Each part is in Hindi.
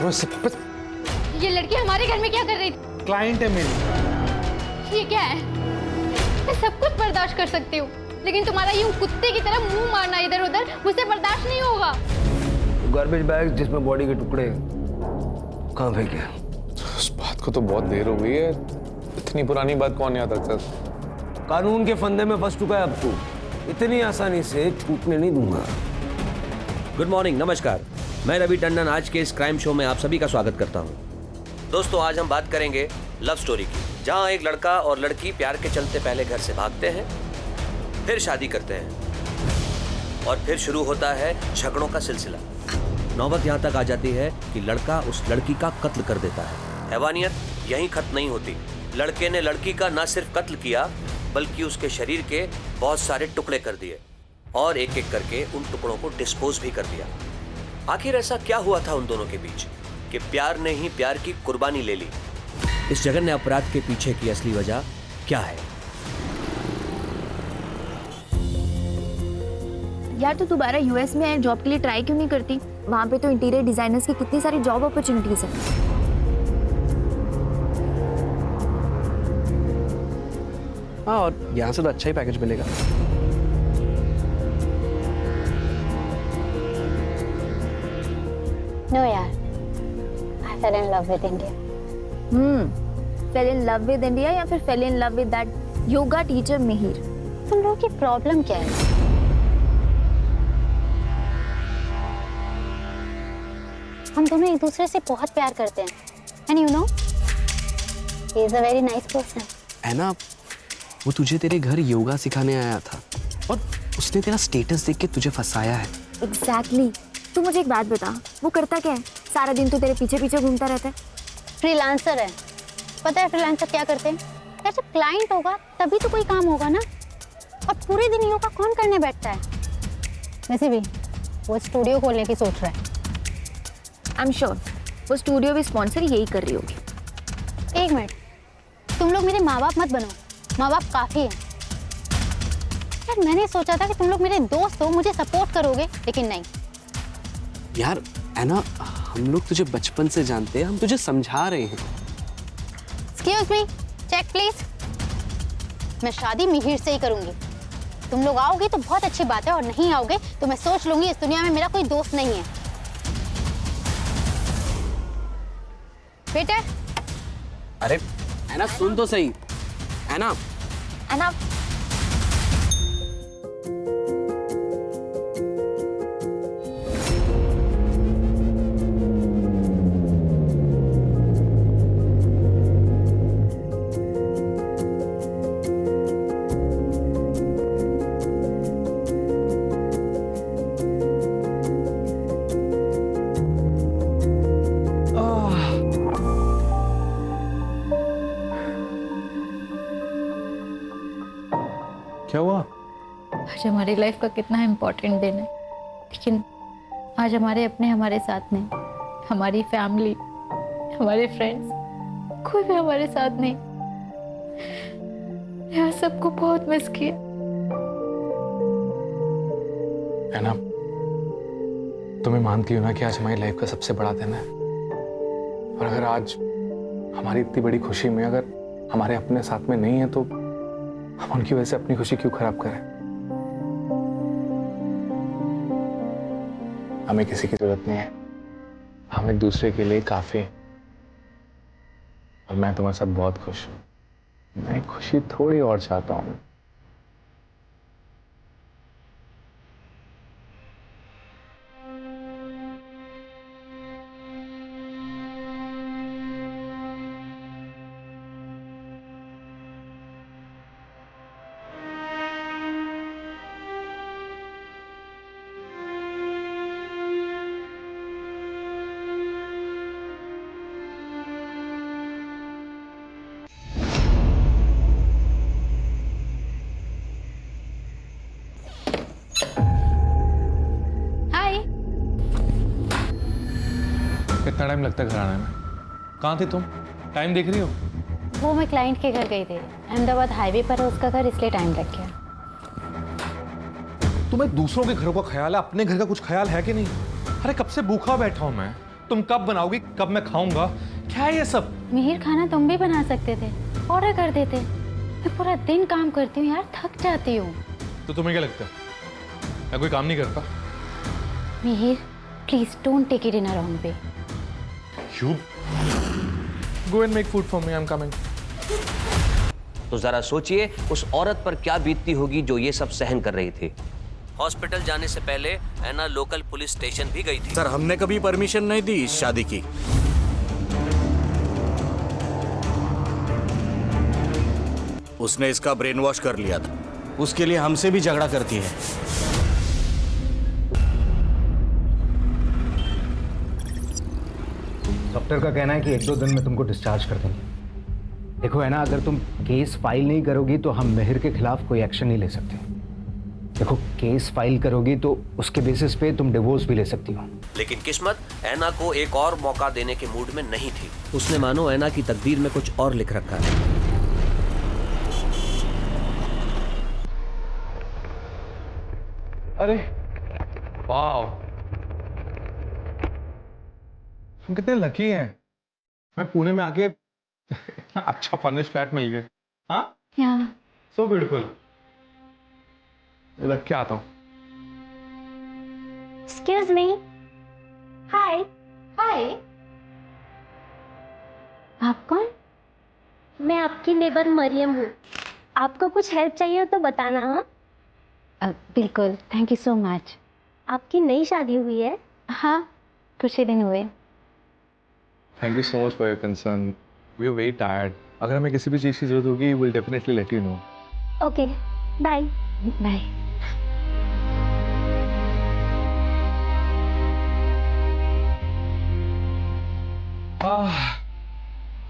करो इससे वापस। ये लड़की हमारे घर में क्या कर रही थी? क्लाइंट है मेरी। ये क्या है? मैं सब कुछ बर्दाश्त कर सकती हूँ, लेकिन तुम्हारा यूं कुत्ते की तरह मुंह मारना इधर उधर मुझसे बर्दाश्त नहीं होगा। गार्बेज बैग जिसमें बॉडी के टुकड़े कहाँ फेंके? उस बात को तो बहुत देर हो गई है, इतनी पुरानी बात कौन याद रखता? कानून के फंदे में फंस चुका है अब तू, इतनी आसानी से छूटने नहीं दूंगा। गुड मॉर्निंग, नमस्कार। मैं रवि टंडन आज के इस क्राइम शो में आप सभी का स्वागत करता हूं। दोस्तों, आज हम बात करेंगे लव स्टोरी की, जहां एक लड़का और लड़की प्यार के चलते पहले घर से भागते हैं, फिर शादी करते हैं और फिर शुरू होता है झगड़ों का सिलसिला। नौबत यहां तक आ जाती है कि लड़का उस लड़की का कत्ल कर देता है। हैवानियत यहीं खत्म नहीं होती। लड़के ने लड़की का न सिर्फ कत्ल किया, बल्कि उसके शरीर के बहुत सारे टुकड़े कर दिए और एक एक करके उन टुकड़ों को डिस्पोज भी कर दिया। आखिर ऐसा क्या हुआ था उन दोनों के बीच कि प्यार ने ही प्यार की कुर्बानी ले ली? इस जघन्य अपराध के पीछे की असली वजह क्या है? यार, तो दोबारा यूएस में जॉब के लिए ट्राई क्यों नहीं करती? वहाँ पे तो इंटीरियर डिजाइनर्स की कितनी सारी जॉब अपॉर्चुनिटीज हैं। हाँ, और यहाँ से तो अच्छा ही पैकेज मिलेगा। नो यार, I fell in love with India. Fail in love with India या फिर fail in love with that yoga teacher Mihir? तुम लोगों की प्रॉब्लम क्या है? हम दोनों एक दूसरे से बहुत प्यार करते हैं, and you know, he is a very nice person. है ना, वो तुझे तेरे घर योगा सिखाने आया था और उसने तेरा स्टेटस देख के तुझे फंसाया है। एग्जैक्टली। तू मुझे एक बात बता, वो करता क्या है? सारा दिन तो तेरे पीछे पीछे घूमता रहता है। फ्रीलांसर है। पता है फ्रीलांसर क्या करते हैं? यार, जब क्लाइंट होगा तभी तो कोई काम होगा ना, और पूरे दिन योगा कौन करने बैठता है? वैसे भी वो स्टूडियो खोलने की सोच रहा है। आई एम श्योर वो स्टूडियो भी स्पॉन्सर यही कर रही होगी। एक मिनट, तुम लोग मेरे माँ बाप मत बनो, माँ बाप काफी है। यार, मैंने सोचा था कि तुम लोग मेरे दोस्त हो, मुझे सपोर्ट करोगे, लेकिन नहीं। यार ऐना, हम लोग तुझे बचपन से जानते हैं, हम तुझे समझा रहे हैं। Excuse me, check please. मैं शादी मिहिर से ही करूंगी। तुम लोग आओगे तो बहुत अच्छी बात है, और नहीं आओगे तो मैं सोच लूंगी इस दुनिया में मेरा कोई दोस्त नहीं है। बेटा, अरे ऐना सुन तो सही। ऐना, एना, क्या हुआ? आज हमारी लाइफ का कितना इम्पोर्टेंट दिन है, लेकिन आज हमारे अपने हमारे साथ नहीं, हमारी फैमिली, हमारे फ्रेंड्स, कोई भी हमारे साथ नहीं। यार, सबको बहुत मिस किया। है ना, तुम्हें मानती हो ना कि आज हमारी लाइफ का सबसे बड़ा दिन है, और अगर आज हमारी इतनी बड़ी खुशी में अगर हमारे अपने साथ में नहीं है तो हम उनकी वजह से अपनी खुशी क्यों खराब करें? हमें किसी की जरूरत नहीं है, हम एक दूसरे के लिए काफी हैं। और मैं तुम्हारे साथ बहुत खुश हूं। मैं खुशी थोड़ी और चाहता हूं। कितना टाइम लगता है घर आने में? कहाँ थी तुम? टाइम देख रही हो? वो मैं क्लाइंट के घर गई थी, अहमदाबाद हाईवे पर है उसका घर, इसलिए टाइम लग गया। तुम्हें दूसरों के घरों का ख्याल है, अपने घर का कुछ ख्याल है कि नहीं? अरे कब से भूखा बैठा हूं मैं। तुम कब बनाओगी, कब मैं खाऊंगा, क्या है ये सब? मिहिर, खाना तुम भी बना सकते थे, ऑर्डर कर देते। मैं पूरा दिन काम करती हूँ यार, थक जाती हूँ। तो तुम्हें क्या लगता है मैं कोई काम नहीं करता? Mihir, please don't take it in a wrong way. You go and make food for me. I'm coming. तो जरा सोचिए उस औरत पर क्या बीतती होगी जो ये सब सहन कर रही थी। हॉस्पिटल जाने से पहले ऐना लोकल पुलिस स्टेशन भी गई थी। सर, हमने कभी परमिशन नहीं दी इस शादी की। उसने इसका ब्रेन वॉश कर लिया था, उसके लिए हमसे भी झगड़ा करती है। डॉक्टर का कहना है कि 1-2 दिन में तुमको डिस्चार्ज कर देंगे। देखो है ना, अगर तुम केस फाइल नहीं करोगी तो हम मिहिर के खिलाफ कोई एक्शन नहीं ले सकते। देखो, केस फाइल करोगी तो उसके बेसिस पे तुम डिवोर्स भी ले सकती हो। लेकिन किस्मत ऐना को एक और मौका देने के मूड में नहीं थी। उसने मानो ऐना की तकदीर में कुछ और लिख रखा है। अरे वाह, तुम कितने लकी हैं। मैं पुणे में आके अच्छा फर्निश्ड फ्लैट मिल गया। हाँ, क्या? So beautiful. रख के आता हूँ। Excuse me. Hi. हाय, आप कौन? मैं आपकी नेबर मरियम हूँ। आपको कुछ हेल्प चाहिए हो तो बताना। हाँ, बिल्कुल, थैंक यू सो मच। आपकी नई शादी हुई है? हाँ, कुछ ही दिन हुए। Thank you so much for your concern. We are very tired. अगर हमें किसी भी चीज़ की जरूरत होगी, will definitely let you know. Okay, bye. Bye.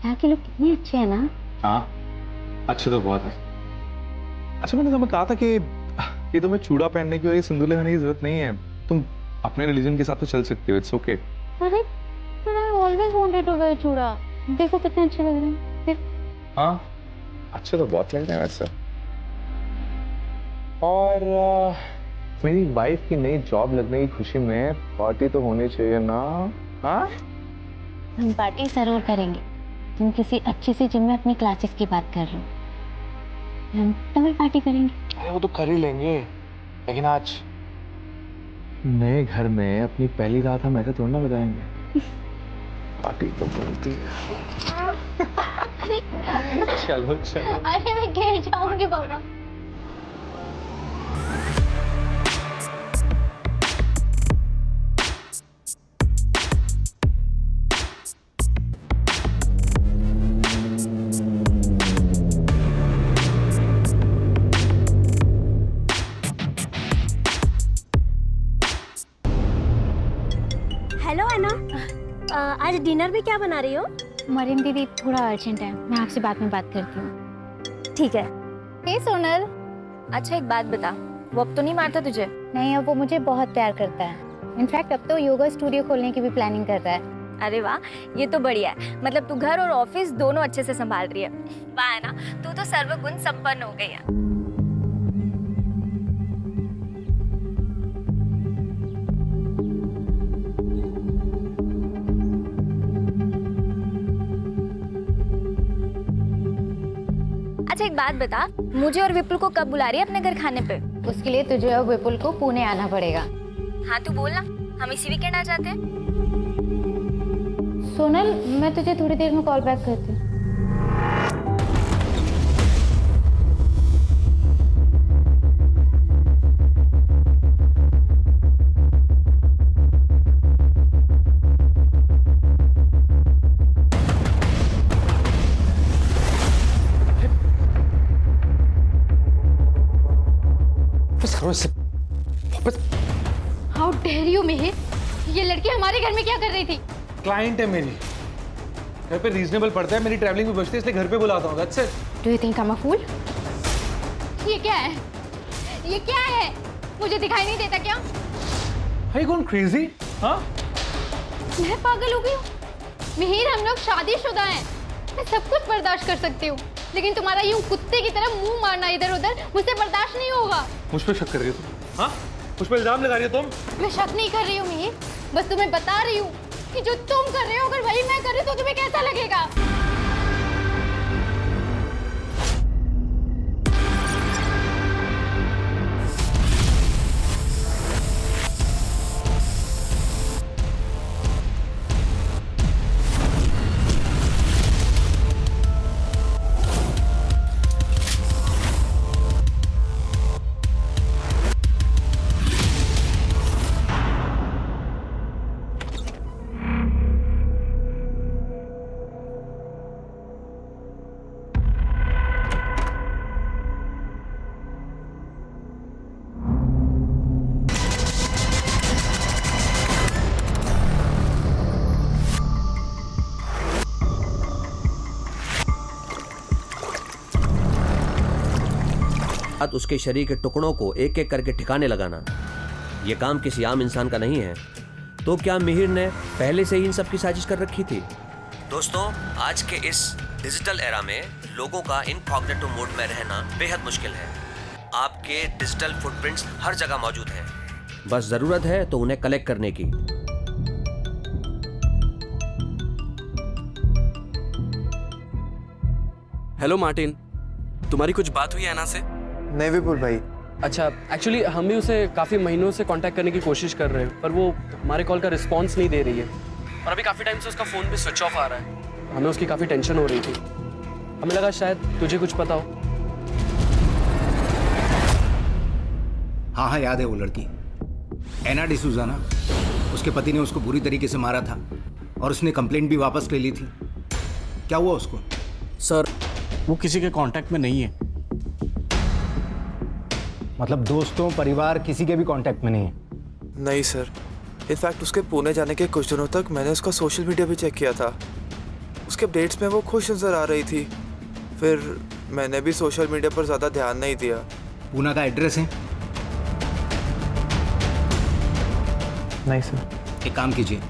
यहाँ के लोग कितने अच्छे हैं ना। हाँ, अच्छे तो बहुत है। अच्छा, मैंने तुम्हें कहा था कि ये तुम्हें चूड़ा पहनने की और ये सिंदूर लगाने की जरूरत नहीं है। तुम अपने रिलीजन के साथ तो चल सकते हो। It's okay. अरे, I always wanted to wear चूड़ा। देखो कितने अच्छे लग रहे हैं। देख। हाँ, अच्छे तो बहुत लग रहे हैं वैसे। और मेरी वाइफ की नई जॉब लगने की खुशी में पार्टी तो होनी चाहिए ना। हाँ, हम पार्टी जरूर करेंगे। तुम किसी अच्छी सी जिम में अपनी क्लासेस की बात कर रहे हो, हम डबल पार्टी करेंगे। अरे वो तो कर ही लेंगे, लेकिन आज नए घर में अपनी पहली रात हम ऐसे थोड़ा ना बताएंगे। पार्टी तो बनती है। चलो चलो। अरे मैं गिर जाऊंगी बाबा। हेलो ऐना, आज डिनर में क्या बना रही हो? मरियम दीदी, थोड़ा अर्जेंट है, मैं आपसे बाद में बात करती हूँ। ठीक है। हे सोनल। अच्छा एक बात बता, वो अब तो नहीं मारता तुझे? नहीं, अब वो मुझे बहुत प्यार करता है। इनफैक्ट अब तो योगा स्टूडियो खोलने की भी प्लानिंग कर रहा है। अरे वाह, ये तो बढ़िया है। मतलब तू घर और ऑफिस दोनों अच्छे से संभाल रही है। वाह है ना, तू तो सर्वगुण संपन्न हो गई है। अच्छा एक बात बता, मुझे और विपुल को कब बुला रही है अपने घर खाने पे? उसके लिए तुझे और विपुल को पुणे आना पड़ेगा। हाँ तू बोल ना, हम इसी वीकेंड आ जाते हैं। सोनल, मैं तुझे थोड़ी देर में कॉल बैक करती हूँ। हाउ डेयर यू मिहिर, ये लड़की हमारे घर में क्या कर रही थी? क्लाइंट है मेरी, घर पे रीजनेबल पड़ता है, मेरी ट्रैवलिंग भी बचती है, इसलिए घर पे बुलाता हूँ। That's it. Do you think I am a fool? ये क्या है? ये क्या है? मुझे दिखाई नहीं देता क्या? Are you gone crazy? हाँ? मैं पागल हो गई हूँ। मिहिर, हम लोग शादीशुदा हैं, मैं सब कुछ बर्दाश्त कर सकती हूँ, लेकिन तुम्हारा यूं कुत्ते की तरह मुंह मारना इधर उधर मुझसे बर्दाश्त नहीं होगा। मुझ पे शक कर रही हो तुम? हाँ? मुझ पे इल्जाम लगा रही हो तुम? मैं शक नहीं कर रही हूँ मिहिर, बस तुम्हें बता रही हूँ कि जो तुम कर रहे हो अगर वही मैं कर रही तो तुम्हें कैसा लगेगा? उसके शरीर के टुकड़ों को एक एक करके ठिकाने लगाना, यह काम किसी आम इंसान का नहीं है। तो क्या मिहिर ने पहले से ही इन सब की साजिश कर रखी थी? दोस्तों, आज के इस डिजिटल एरा में लोगों का इनकॉग्निटो मोड में रहना बेहद मुश्किल है। आपके डिजिटल फुटप्रिंट्स हर जगह मौजूद हैं, बस जरूरत है तो उन्हें कलेक्ट करने की। हेलो मार्टिन, तुम्हारी कुछ बात हुई है ऐना से? नहीं विपुल भाई। अच्छा, एक्चुअली हम भी उसे काफ़ी महीनों से कांटेक्ट करने की कोशिश कर रहे हैं, पर वो हमारे कॉल का रिस्पांस नहीं दे रही है और अभी काफ़ी टाइम से उसका फ़ोन भी स्विच ऑफ आ रहा है। हमें उसकी काफ़ी टेंशन हो रही थी। हमें लगा शायद तुझे कुछ पता हो। हाँ, याद है वो लड़की एना डिसूजा ना, उसके पति ने उसको बुरी तरीके से मारा था और उसने कंप्लेंट भी वापस ले ली थी। क्या हुआ उसको? सर, वो किसी के कांटेक्ट में नहीं है। मतलब दोस्तों, परिवार, किसी के भी कांटेक्ट में नहीं है? नहीं सर, इनफैक्ट उसके पुणे जाने के कुछ दिनों तक मैंने उसका सोशल मीडिया भी चेक किया था। उसके अपडेट्स में वो खुश नजर आ रही थी। फिर मैंने भी सोशल मीडिया पर ज़्यादा ध्यान नहीं दिया। पूना का एड्रेस है? नहीं सर। एक काम कीजिए,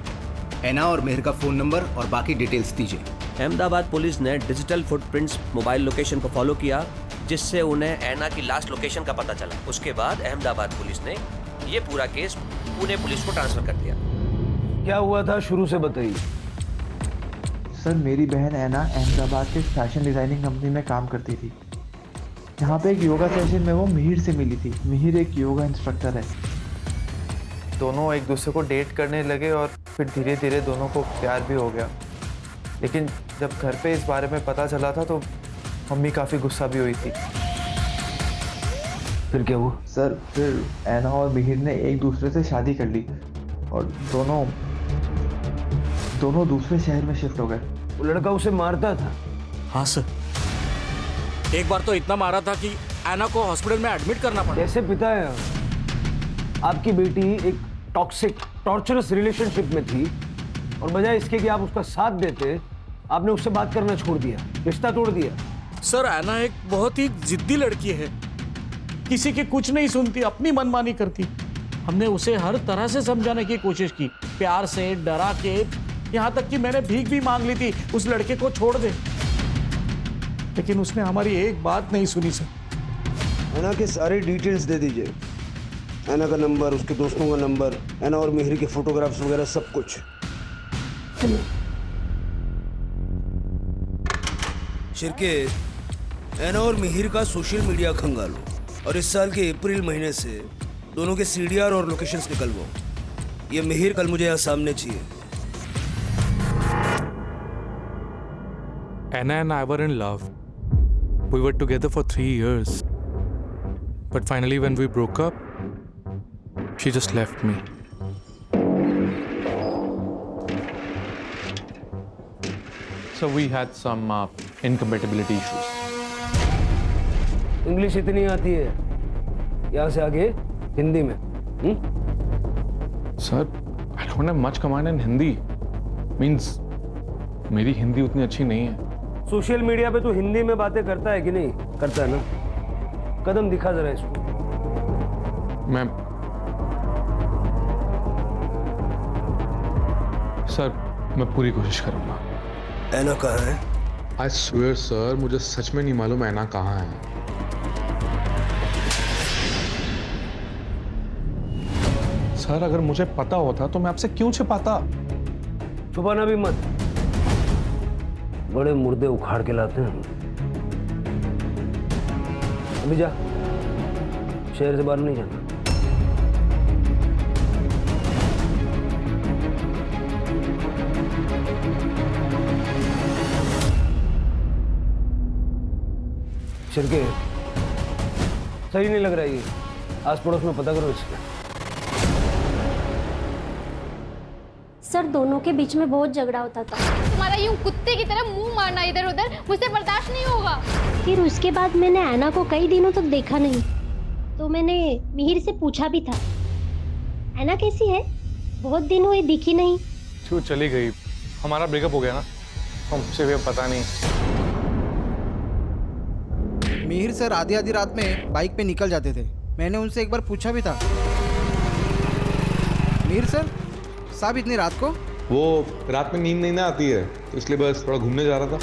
एना और मेहर का फ़ोन नंबर और बाकी डिटेल्स दीजिए। अहमदाबाद पुलिस ने डिजिटल फुटप्रिंट्स मोबाइल लोकेशन को फॉलो किया, जिससे उन्हें ऐना की लास्ट लोकेशन का पता चला। उसके बाद अहमदाबाद पुलिस ने ये पूरा केस पुणे पुलिस को ट्रांसफर कर दिया। क्या हुआ था शुरू से बताइए। सर, मेरी बहन ऐना अहमदाबाद के फैशन डिजाइनिंग कंपनी में काम करती थी। यहाँ पे एक योगा सेशन में वो मिहिर से मिली थी। मिहिर एक योगा इंस्ट्रक्टर है। दोनों एक दूसरे को डेट करने लगे और फिर धीरे धीरे दोनों को प्यार भी हो गया। लेकिन जब घर पे इस बारे में पता चला था तो मम्मी काफ़ी गुस्सा भी हुई थी। फिर क्या हुआ? सर, फिर ऐना और मिहिर ने एक दूसरे से शादी कर ली और दोनों दूसरे शहर में शिफ्ट हो गए। वो लड़का उसे मारता था? हाँ सर, एक बार तो इतना मारा था कि ऐना को हॉस्पिटल में एडमिट करना पड़ा। कैसे पिता है आपकी बेटी एक टॉक्सिक टॉर्चरस रिलेशनशिप में थी और बजाय इसके कि आप उसका साथ देते, आपने उससे बात करना छोड़ दिया, रिश्ता तोड़ दिया। सर, ऐना एक बहुत ही जिद्दी लड़की है, किसी की कुछ नहीं सुनती, अपनी मनमानी करती। हमने उसे हर तरह से समझाने की कोशिश की, प्यार से, डरा के, यहाँ तक कि मैंने भीख भी मांग ली थी उस लड़के को छोड़ दे, लेकिन उसने हमारी एक बात नहीं सुनी। सर, ऐना के सारे डिटेल्स दे दीजिए, ऐना का नंबर, उसके दोस्तों का नंबर, ऐना और मिहिर के फोटोग्राफ्स वगैरह सब कुछ। शिरके, ऐना और मिहिर का सोशल मीडिया खंगालो और इस साल के अप्रैल महीने से दोनों के CDR और लोकेशंस निकलवाओ। ये मिहिर कल मुझे यहाँ सामने चाहिए। Anna and I were in love. We were together for 3 years. But finally when we broke up, she just left me. So we had some incompatibility issues. English इतनी आती है, यहाँ से आगे हिंदी में। Sir, I don't have much command in Hindi. Means मेरी हिंदी उतनी अच्छी नहीं है। सोशल मीडिया पे तो हिंदी में बातें करता है कि नहीं? करता है ना? कदम दिखा जरा इसको। सर, मैं पूरी कोशिश करूंगा। ऐना कहाँ है? I swear सर, मुझे सच में नहीं मालूम ऐना कहाँ है। सर, अगर मुझे पता होता तो मैं आपसे क्यों छिपाता? छुपाना भी मत, बड़े मुर्दे उखाड़ के लाते हैं। अभी जा, शहर से बाहर नहीं जाना। छिड़के सही नहीं लग रहा है ये, आस पड़ोस में पता करो इसका। सर दोनों के बीच में बहुत झगड़ा होता था। तुम्हारा यूं कुत्ते की तरह मुंह मारना इधर उधर मुझसे बर्दाश्त नहीं होगा। फिर उसके बाद मैंने ऐना को कई दिनों तक देखा नहीं, तो मैंने मिहिर से पूछा भी था, ऐना कैसी है? बहुत दिन हुए दिखी नहीं। क्यों चली गई? हमारा ब्रेकअप हो गया ना, हमसे भी अब पता नहीं। मिहिर सर आधी आधी रात में बाइक पे निकल जाते थे। मैंने उनसे एक बार पूछा भी था, मिहिर सर साहब इतनी रात को? वो रात में नींद नहीं ना आती है, तो इसलिए बस थोड़ा घूमने जा रहा था।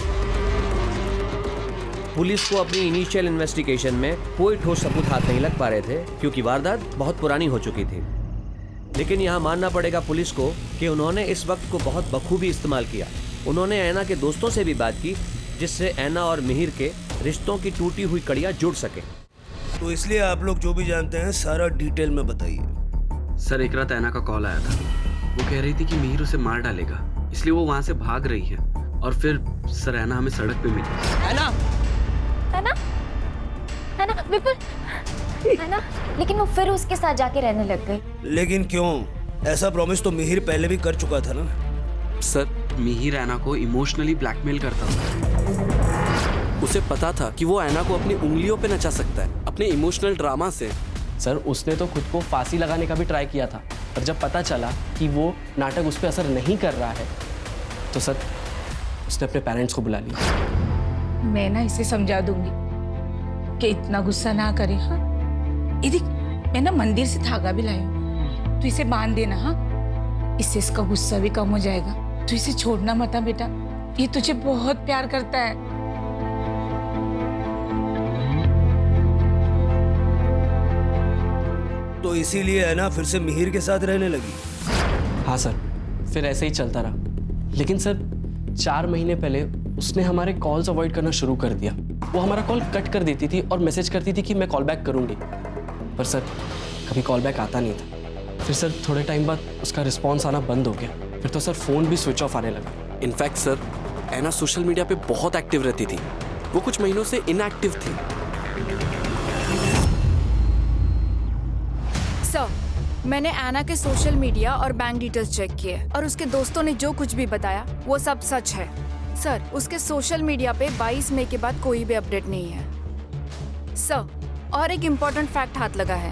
पुलिस को अपनी इनिशियल इन्वेस्टिगेशन में कोई ठोस सबूत हाथ नहीं लग पा रहे थे, क्योंकि वारदात बहुत पुरानी हो चुकी थी। लेकिन यहाँ मानना पड़ेगा पुलिस को कि उन्होंने इस वक्त को बहुत बखूबी इस्तेमाल किया। उन्होंने ऐना के दोस्तों से भी बात की, जिससे ऐना और मिहिर के रिश्तों की टूटी हुई कड़ियाँ जुड़ सके। तो इसलिए आप लोग जो भी जानते हैं सारा डिटेल में बताइए। सर एक रात ऐना का कॉल आया था, वो कह रही थी कि मिहिर उसे मार डालेगा, इसलिए वो वहाँ से भाग रही है। और फिर सर ऐना हमें सड़क पे मिली। ऐना विपुल, ऐना, लेकिन वो फिर उसके साथ जाके रहने लग गई। लेकिन क्यों? ऐसा प्रॉमिस तो मिहिर पहले भी कर चुका था ना। सर मिहिर ऐना को इमोशनली ब्लैकमेल करता था। उसे पता था कि वो ऐना को अपनी उंगलियों पे नचा सकता है, अपने इमोशनल ड्रामा से। सर उसने तो खुद को फांसी लगाने का भी ट्राई किया था, पर जब पता चला कि वो नाटक उस पर असर नहीं कर रहा है, तो सर उसने अपने पेरेंट्स को बुला लिया। मैं ना इसे समझा दूंगी कि इतना गुस्सा ना करे। हाँ इधर मैं ना मंदिर से धागा भी लाई हूँ, तो इसे बांध देना। हाँ इससे इसका गुस्सा भी कम हो जाएगा। तो इसे छोड़ना मत बेटा, ये तुझे बहुत प्यार करता है। तो इसीलिए है ना फिर से मिहिर के साथ रहने लगी। हाँ सर, फिर ऐसे ही चलता रहा। लेकिन सर 4 महीने पहले उसने हमारे कॉल्स अवॉइड करना शुरू कर दिया। वो हमारा कॉल कट कर देती थी और मैसेज करती थी कि मैं कॉल बैक करूंगी, पर सर कभी कॉल बैक आता नहीं था। फिर सर थोड़े टाइम बाद उसका रिस्पॉन्स आना बंद हो गया। फिर तो सर फ़ोन भी स्विच ऑफ आने लगा। इनफैक्ट सर ऐना सोशल मीडिया पे बहुत एक्टिव रहती थी, वो कुछ महीनों से इनएक्टिव थी। सर मैंने ऐना के सोशल मीडिया और बैंक डिटेल्स चेक किए और उसके दोस्तों ने जो कुछ भी बताया वो सब सच है। सर उसके सोशल मीडिया पे 22 मई के बाद कोई भी अपडेट नहीं है। सर और एक इम्पोर्टेंट फैक्ट हाथ लगा है।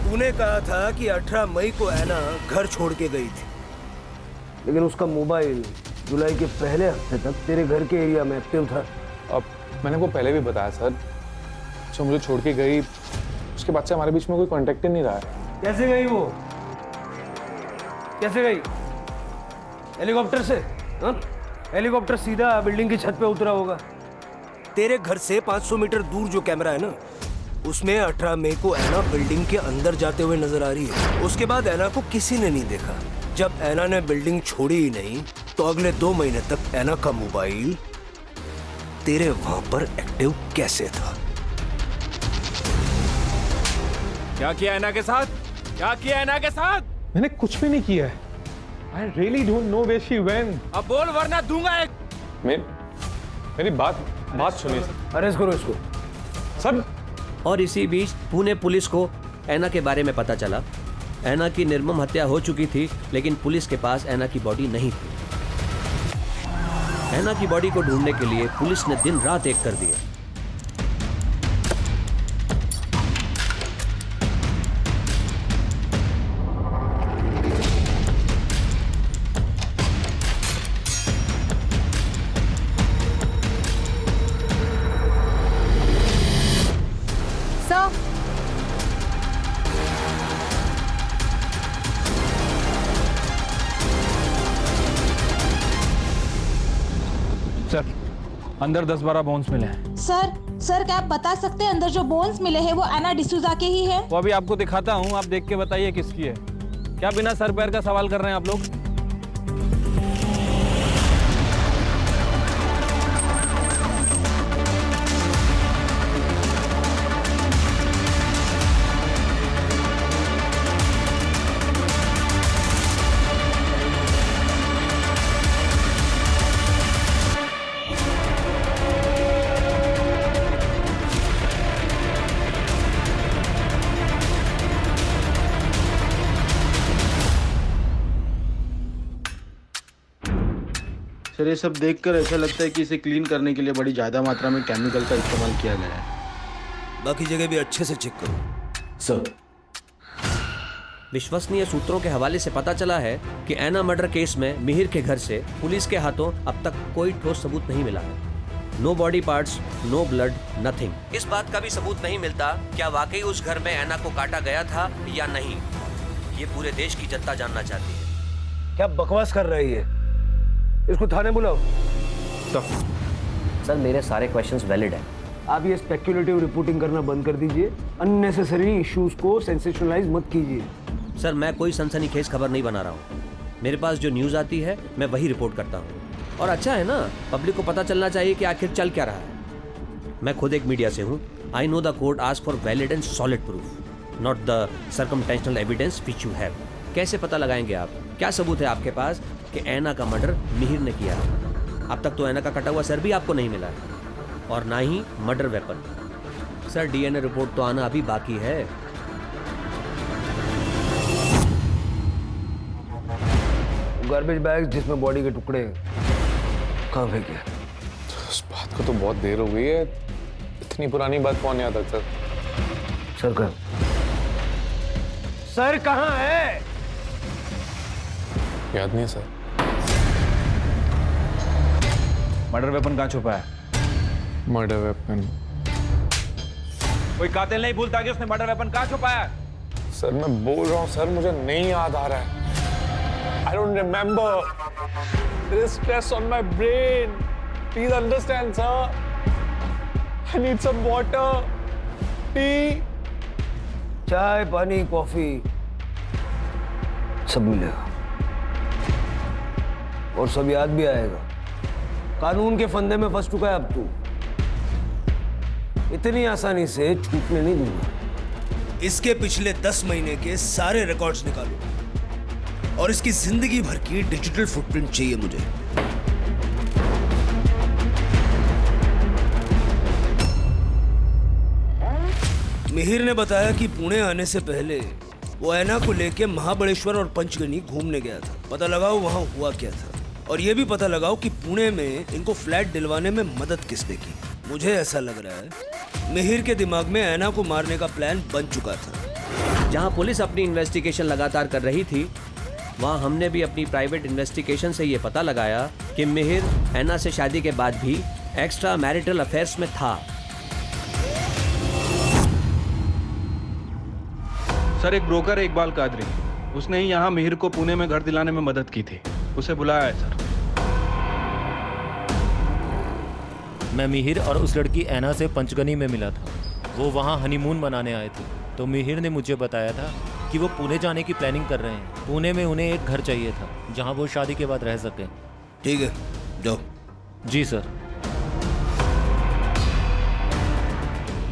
तूने कहा था कि 18 मई को ऐना घर छोड़ के गई थी, लेकिन उसका मोबाइल जुलाई के पहले हफ्ते तक तेरे घर के एरिया में एक्टिव था। अब मैंने वो पहले भी बताया सर, जो मुझे छोड़ के गई उसके बाद से हमारे बीच में कोई कांटेक्ट ही नहीं रहा है। कैसे गई वो? कैसे गई? हेलीकॉप्टर से? हाँ? हेलीकॉप्टर सीधा बिल्डिंग की छत पे उतरा होगा। तेरे घर से 500 मीटर दूर जो कैमरा है ना, उसमें 18 मई को ऐना बिल्डिंग के अंदर जाते हुए नजर आ रही है। उसके बाद ऐना को किसी ने नहीं देखा। जब ऐना ने बिल्डिंग छोड़ी ही नहीं, तो अगले 2 महीने तक ऐना का मोबाइल तेरे वहां पर एक्टिव कैसे था? क्या किया ऐना के साथ? क्या किया ऐना के साथ? मैंने कुछ भी नहीं किया है। I really don't know where she went. अब बोल वरना दूंगा एक। मेरी बात सुनिए सर। अरेस्ट करो इसको सर। और इसी बीच पुणे पुलिस को ऐना के बारे में पता चला। ऐना की निर्मम हत्या हो चुकी थी, लेकिन पुलिस के पास ऐना की बॉडी नहीं थी। ऐना की बॉडी को ढूंढने के लिए पुलिस ने दिन रात एक कर दिए। सर अंदर 10-12 बोन्स मिले हैं। सर क्या आप बता सकते हैं अंदर जो बोन्स मिले हैं वो ऐना डिसूजा के ही है? वो अभी आपको दिखाता हूँ, आप देख के बताइए किसकी है। क्या बिना सर पैर का सवाल कर रहे हैं आप लोग? सर ये सब देखकर ऐसा लगता है कि इसे क्लीन करने के लिए बड़ी ज़्यादा मात्रा में केमिकल का इस्तेमाल किया गया है। बाकी जगह भी अच्छे से चेक करो। सर, विश्वसनीय सूत्रों के हवाले से पता चला है कि ऐना मर्डर केस में मिहिर के घर से पुलिस के हाथों अब तक कोई ठोस सबूत नहीं मिला है। No body parts, no blood, nothing. इस बात का भी सबूत नहीं मिलता क्या वाकई उस घर में ऐना को काटा गया था या नहीं। ये पूरे देश की जनता जानना चाहती है। क्या बकवास कर रही है? इसको थाने बुलाओ। सर मेरे सारे क्वेश्चंस वैलिड हैं। आप ये स्पेक्युलेटिव रिपोर्टिंग करना बंद कर दीजिए। अननेसेसरी इश्यूज को सेंसेशनलाइज मत कीजिए। सर मैं कोई सनसनीखेज खबर नहीं बना रहा हूँ। मेरे पास जो न्यूज़ आती है मैं वही रिपोर्ट करता हूँ। और अच्छा है ना, पब्लिक को पता चलना चाहिए कि आखिर चल क्या रहा है। मैं खुद एक मीडिया से हूँ। I know the court ask for valid and solid proof, not the circumstantial evidence which you have. कैसे पता लगाएंगे आप? क्या सबूत है आपके पास कि ऐना का मर्डर मिहिर ने किया है? अब तक तो ऐना का कटा हुआ सर भी आपको नहीं मिला है और ना ही murder weapon. Sir DNA report तो आना अभी बाकी है। गार्बेज बैग जिसमें बॉडी के टुकड़े कहाँ फेंके? उस बात को तो बहुत देर हो गई है। इतनी पुरानी बात कौन याद रखता? सर कहाँ? सर कहाँ है? याद नहीं है सर। मर्डर वेपन कहाँ छुपा है? मर्डर वेपन कोई कातिल नहीं भूलता कि उसने मर्डर वेपन कहाँ छुपाया है? सर मैं बोल रहा हूँ सर, मुझे नहीं याद आ रहा है। I don't remember. There is stress on my brain. Please understand, sir. I need some water, tea. चाय, पानी, कॉफी सब मिलेगा और सब याद भी आएगा। कानून के फंदे में फंस चुका है अब तू। इतनी आसानी से छूटने नहीं दूंगा। इसके पिछले 10 महीने के सारे रिकॉर्ड्स निकालो और इसकी जिंदगी भर की डिजिटल फुटप्रिंट चाहिए मुझे। मिहिर ने बताया कि पुणे आने से पहले वो ऐना को लेके महाबलेश्वर और पंचगनी घूमने गया था। पता लगाओ वहां हुआ क्या था और ये भी पता लगाओ कि पुणे में इनको फ्लैट दिलवाने में मदद किसने की। मुझे ऐसा लग रहा है मिहिर के दिमाग में ऐना को मारने का प्लान बन चुका था। जहां पुलिस अपनी इन्वेस्टिगेशन लगातार कर रही थी, वहां हमने भी अपनी प्राइवेट इन्वेस्टिगेशन से ये पता लगाया कि मिहिर ऐना से शादी के बाद भी एक्स्ट्रा मैरिटल अफेयर्स में था। सर एक ब्रोकर है इकबाल कादरी, उसने ही यहाँ मिहिर को पुणे में घर दिलाने में मदद की थी। उसे बुलाया है सर। मैं मिहिर और उस लड़की ऐना से पंचगनी में मिला था। वो वहाँ हनीमून मनाने आए थे, तो मिहिर ने मुझे बताया था कि वो पुणे जाने की प्लानिंग कर रहे हैं। पुणे में उन्हें एक घर चाहिए था जहाँ वो शादी के बाद रह सकें। ठीक है, जाओ। जी सर।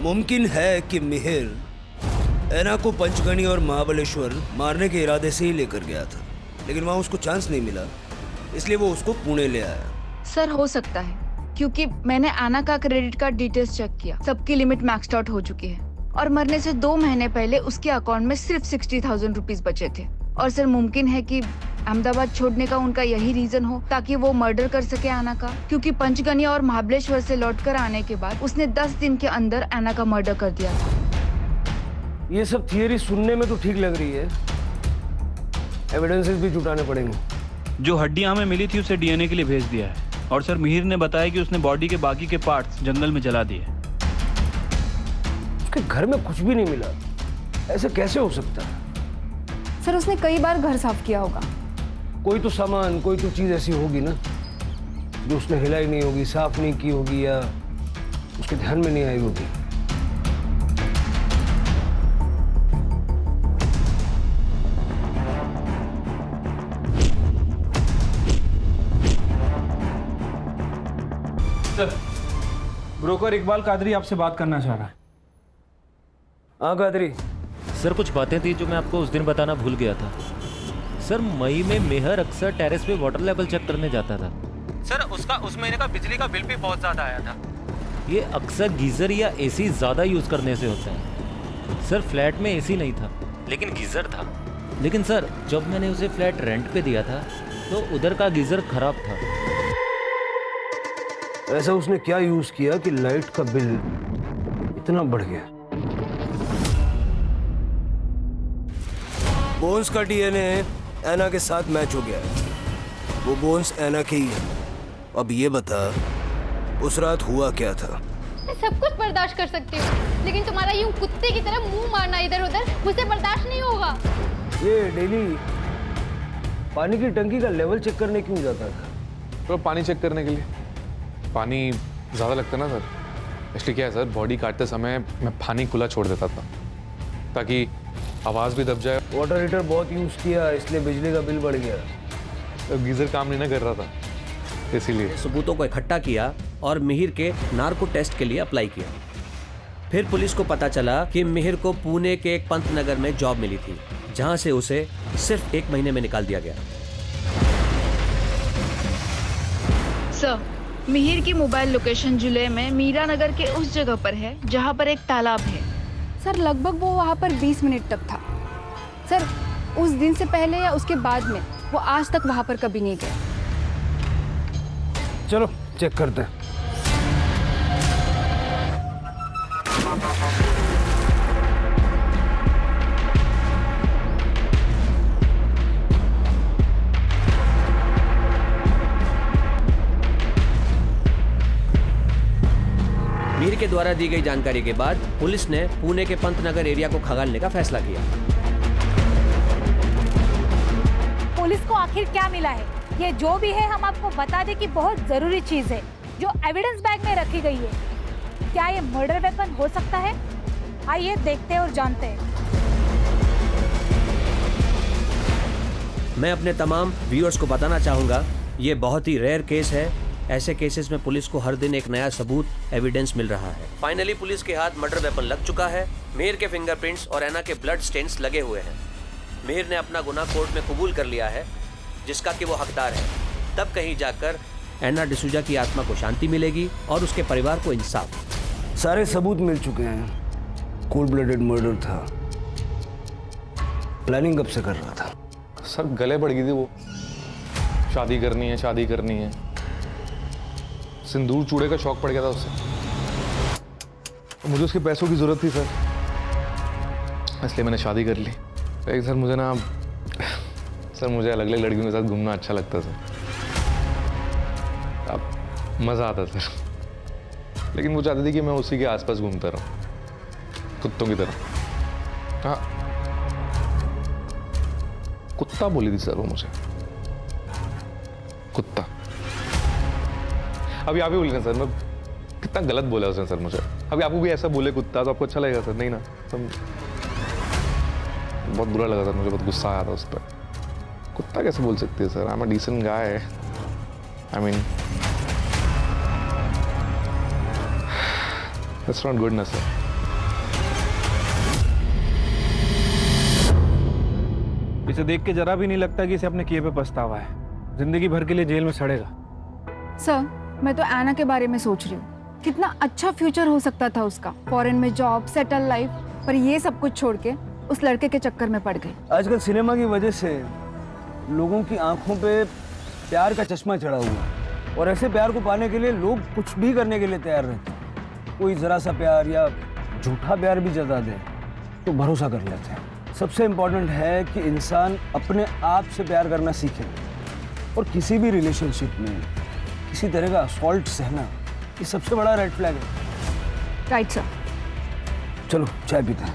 मुमकिन है कि मिहिर ऐना को पंचगनी और महाबलेश्वर मारने के इरादे से ही लेकर गया था, लेकिन वहां उसको चांस नहीं मिला, इसलिए वो उसको पुणे ले आया। सर हो सकता है, क्योंकि मैंने ऐना का क्रेडिट कार्ड डिटेल्स चेक किया, सबकी लिमिट मैक्स्ड आउट हो चुकी है और मरने से 2 महीने पहले उसके अकाउंट में सिर्फ 60,000 रुपीज बचे थे। और सर मुमकिन है कि अहमदाबाद छोड़ने का उनका यही रीजन हो ताकि वो मर्डर कर सके ऐना का, क्योंकि पंचगनी और महाबलेश्वर से लौटकर आने के बाद उसने 10 दिन के अंदर ऐना का मर्डर कर दिया था। ये सब थियरी सुनने में तो ठीक लग रही है, एविडेंसेस भी जुटाने पड़ेंगे। जो हड्डियां हमें मिली थी उसे डीएनए के लिए भेज दिया है और सर मिहिर ने बताया कि उसने बॉडी के बाकी के पार्ट्स जंगल में जला दिए। उसके घर में कुछ भी नहीं मिला, ऐसे कैसे हो सकता है? सर उसने कई बार घर साफ किया होगा। कोई तो सामान, कोई तो चीज ऐसी होगी ना जो उसने हिलाई नहीं होगी, साफ नहीं की होगी या उसके ध्यान में नहीं आई होगी। सर, ब्रोकर इकबाल कादरी आपसे बात करना चाह रहा है। हाँ कादरी। सर कुछ बातें थी जो मैं आपको उस दिन बताना भूल गया था। सर मई में मेहर अक्सर टेरेस पे वाटर लेवल चेक करने जाता था। सर उसका उस महीने का बिजली का बिल भी बहुत ज़्यादा आया था। ये अक्सर गीज़र या एसी ज़्यादा यूज़ करने से होता है। सर फ्लैट में एसी नहीं था लेकिन गीज़र था। लेकिन सर जब मैंने उसे फ्लैट रेंट पे दिया था तो उधर का गीज़र खराब था। ऐसा उसने क्या यूज किया कि लाइट का बिल इतना बढ़ गया? बोन्स का डीएनए ऐना के साथ मैच हो गया है। वो बोन्स ऐना के ही है। अब ये बता उस रात हुआ क्या था? मैं सब कुछ बर्दाश्त कर सकती हूँ, लेकिन तुम्हारा यूं कुत्ते की तरह मुंह मारना इधर उधर मुझसे बर्दाश्त नहीं होगा। ये डेली पानी की टंकी का लेवल चेक करने क्यों जाता था? तो पानी चेक करने के लिए। पानी ज़्यादा लगता ना सर, इसलिए क्या है सर, बॉडी काटते समय मैं पानी खुला छोड़ देता था ताकि आवाज़ भी दब जाए। वाटर हीटर बहुत यूज़ किया इसलिए बिजली का बिल बढ़ गया। तो गीज़र काम नहीं ना कर रहा था इसीलिए। सबूतों को इकट्ठा किया और मिहिर के नार्को टेस्ट के लिए अप्लाई किया। फिर पुलिस को पता चला कि मिहिर को पुणे के एक पंत नगर में जॉब मिली थी, जहां से उसे सिर्फ 1 महीने में निकाल दिया गया। सर, मिहिर की मोबाइल लोकेशन जुलै में मीरा नगर के उस जगह पर है जहां पर एक तालाब है। सर लगभग वो वहां पर 20 मिनट तक था। सर उस दिन से पहले या उसके बाद में वो आज तक वहां पर कभी नहीं गया। चलो चेक करते हैं। मिहिर के द्वारा दी गई जानकारी के बाद पुलिस ने पुणे के पंतनगर एरिया को खंगालने का फैसला किया। पुलिस को आखिर क्या मिला है? ये जो भी है हम आपको बता दें कि बहुत जरूरी चीज है जो एविडेंस बैग में रखी गई है। क्या ये मर्डर वेपन हो सकता है? आइए देखते हैं और जानते हैं। मैं अपने तमाम व्यूअर्स को बताना चाहूंगा, ये बहुत ही रेयर केस है। ऐसे केसेस में पुलिस को हर दिन एक नया सबूत, एविडेंस मिल रहा है। फाइनली पुलिस के हाथ मर्डर वेपन लग चुका है। मिहिर के फिंगरप्रिंट्स और ऐना के ब्लड स्टेन्स लगे हुए हैं। मिहिर ने अपना गुनाह कोर्ट में कबूल कर लिया है, जिसका कि वो हकदार है। तब कहीं जाकर ऐना डिसूजा की आत्मा को शांति मिलेगी और उसके परिवार को इंसाफ। सारे सबूत मिल चुके हैं। कोल्ड ब्लडेड मर्डर था। प्लानिंग कब से कर रहा था? सर गले पड़ गई थी वो, शादी करनी है शादी करनी है। सिंदूर चूड़े का शौक पड़ गया था उससे। मुझे उसके पैसों की जरूरत थी सर, इसलिए मैंने शादी कर ली। लेकिन सर मुझे ना सर मुझे अलग अलग लड़कियों के साथ घूमना अच्छा लगता सर। अब मज़ा आता सर, लेकिन वो चाहती थी कि मैं उसी के आसपास घूमता रहूं कुत्तों की तरह। हाँ कुत्ता बोली थी सर वो मुझे, कुत्ता। अभी आप ही बोलिए ना सर, मैं कितना गलत बोला उसने सर मुझे। अभी आपको भी ऐसा बोले कुत्ता तो आपको अच्छा लगेगा सर? नहीं ना। तो बहुत बुरा लगा सर मुझे, बहुत गुस्सा आया था उस पर। कुत्ता कैसे बोल सकती है sir? I am a decent guy. I mean that's not good ना सर। इसे देख के जरा भी नहीं लगता कि इसे अपने किए पे पछतावा है। जिंदगी भर के लिए जेल में सड़ेगा। सर मैं तो ऐना के बारे में सोच रही हूँ, कितना अच्छा फ्यूचर हो सकता था उसका, फॉरेन में जॉब, सेटल लाइफ, पर ये सब कुछ छोड़ के उस लड़के के चक्कर में पड़ गई। आजकल सिनेमा की वजह से लोगों की आंखों पे प्यार का चश्मा चढ़ा हुआ है, और ऐसे प्यार को पाने के लिए लोग कुछ भी करने के लिए तैयार रहते हैं। कोई जरा सा प्यार या झूठा प्यार भी जता दे तो भरोसा कर लेते हैं। सबसे इम्पोर्टेंट है कि इंसान अपने आप से प्यार करना सीखे, और किसी भी रिलेशनशिप में किसी तरह का असॉल्ट सहना ये सबसे बड़ा रेड फ्लैग है। Right sir. चलो चाय पीते हैं।